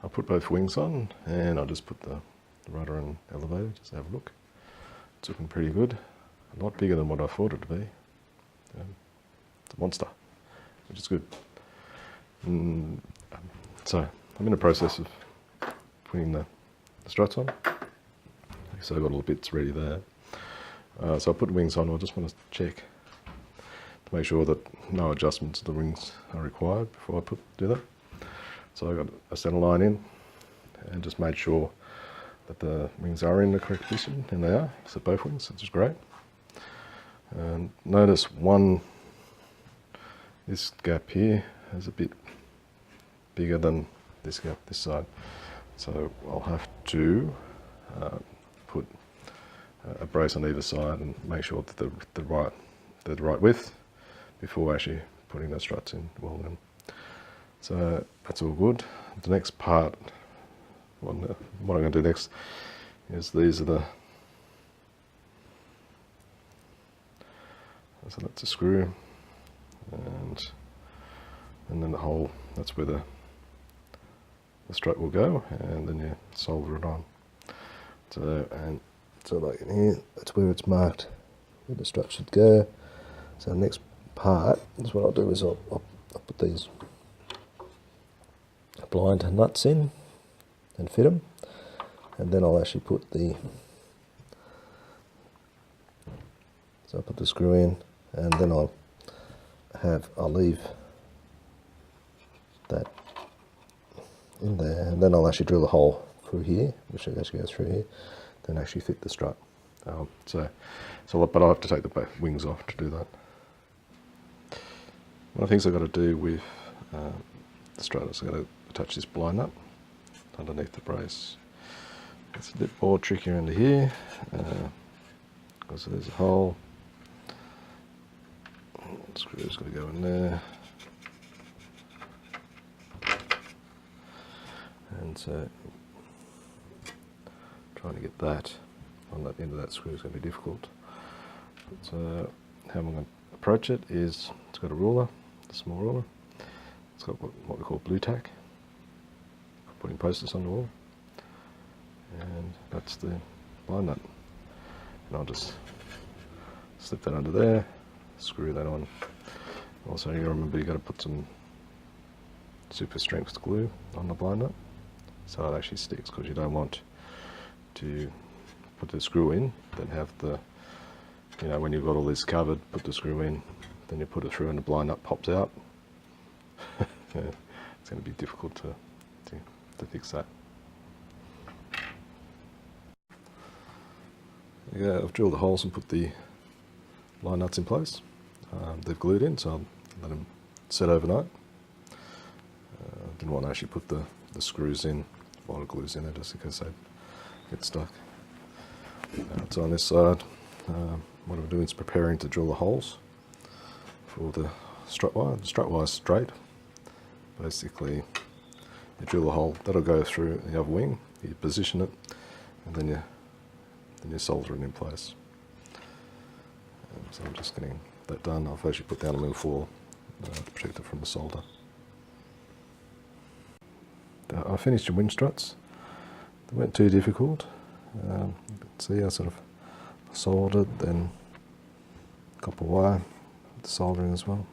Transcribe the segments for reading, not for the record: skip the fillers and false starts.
I'll put both wings on, and I'll just put the rudder and elevator, just have a look. It's looking pretty good. A lot bigger than what I thought it to be. It's a monster, which is good. So I'm in the process of putting the struts on. So I've got all the bits ready there. So I'll put the wings on. I just want to check to make sure that no adjustments to the wings are required before I do that. So I got a center line in and just made sure that the wings are in the correct position, and they are, so both wings, which is great. And notice this gap here is a bit bigger than this gap this side. So I'll have to put a brace on either side and make sure that they're the right width before actually putting the struts in, welding. So that's all good. The next part, what I'm going to do next is these are so that's a screw, and then the hole, that's where the strut will go, and then you solder it on. So like in here, that's where it's marked where the strut should go. So the next part is what I'll do is I'll put these blind nuts in and fit them, and then I'll actually put I'll put the screw in, and then I'll leave that in there, and then I'll actually drill a hole through here, which actually goes through here, then actually fit the strut. But I'll have to take the wings off to do that. One of the things I've got to do with the strut is I've got to attach this blind nut underneath the brace. It's a bit more trickier into here, because there's a hole. The screw's got to go in there. And so trying to get that on that end of that screw is going to be difficult. But how I'm going to approach it is, it's got a ruler, a small ruler. It's got what we call blue tack, putting posters on the wall, and that's the blind nut. And I'll just slip that under there, screw that on. Also, you remember, you got to put some super strength glue on the blind nut so it actually sticks, because you don't want to put the screw in, then have the, when you've got all this covered, put the screw in, then you put it through and the blind nut pops out. Yeah, it's going to be difficult to fix that. Yeah, I've drilled the holes and put the line nuts in place. They've glued in, so I'll let them set overnight. Didn't want to actually put the screws in while the glue's in there, just in case they get stuck. So on this side, what I'm doing is preparing to drill the holes for the strut wire. The strut wire is straight. Basically, you drill the hole, that'll go through the other wing, you position it, and then you solder it in place. So I'm just getting that done. I've actually put down a little foil to protect it from the solder. I finished the wing struts. They weren't too difficult. See, I sort of soldered, then copper wire, the soldering as well.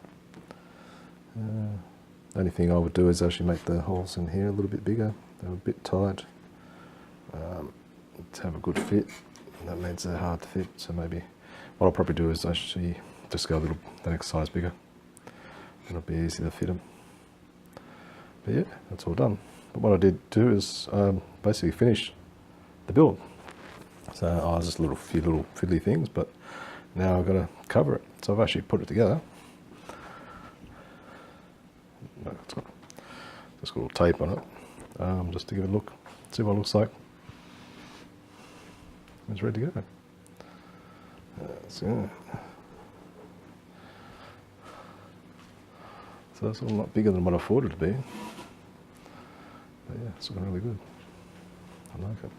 The only thing I would do is actually make the holes in here a little bit bigger. They're a bit tight to have a good fit. That means they're hard to fit, so maybe what I'll probably do is actually just go the next size bigger. It'll be easy to fit them. But yeah, that's all done. But what I did do is basically finish the build. So I was just a few little fiddly things, but now I've got to cover it. So I've actually put it together. It's got just got a little tape on it, just to give it a look, see what it looks like. It's ready to go. So that's a lot bigger than what I thought it would be. But yeah, it's looking really good. I like it.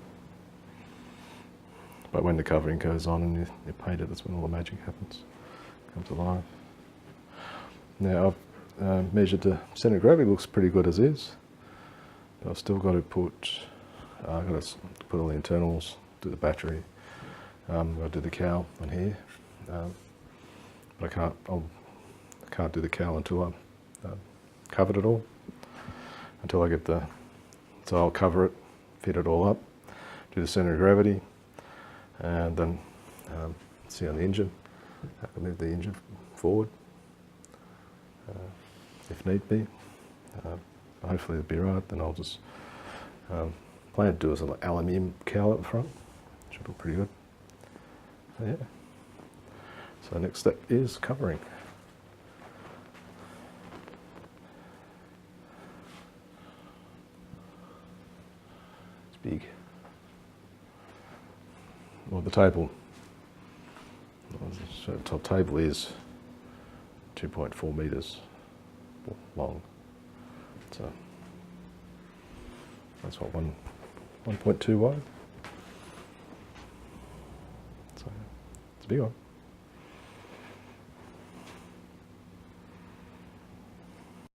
But when the covering goes on and you paint it, that's when all the magic happens, comes alive. Now I've measured the centre of gravity, looks pretty good as is. But I've still got to put, I've got to put all the internals, do the battery, I've got to do the cowl on here, but I can't do the cowl until I've covered it all, until I get so I'll cover it, fit it all up, do the centre of gravity, and then see on the engine, I can move the engine forward if need be. Hopefully it'll be right, then I'll just plan to do as an aluminium cowl up front, should look pretty good. So yeah, so next step is covering. It's big. Well, the table, so the top table is 2.4 metres long. So that's what, 1.2 wide. So it's a big one.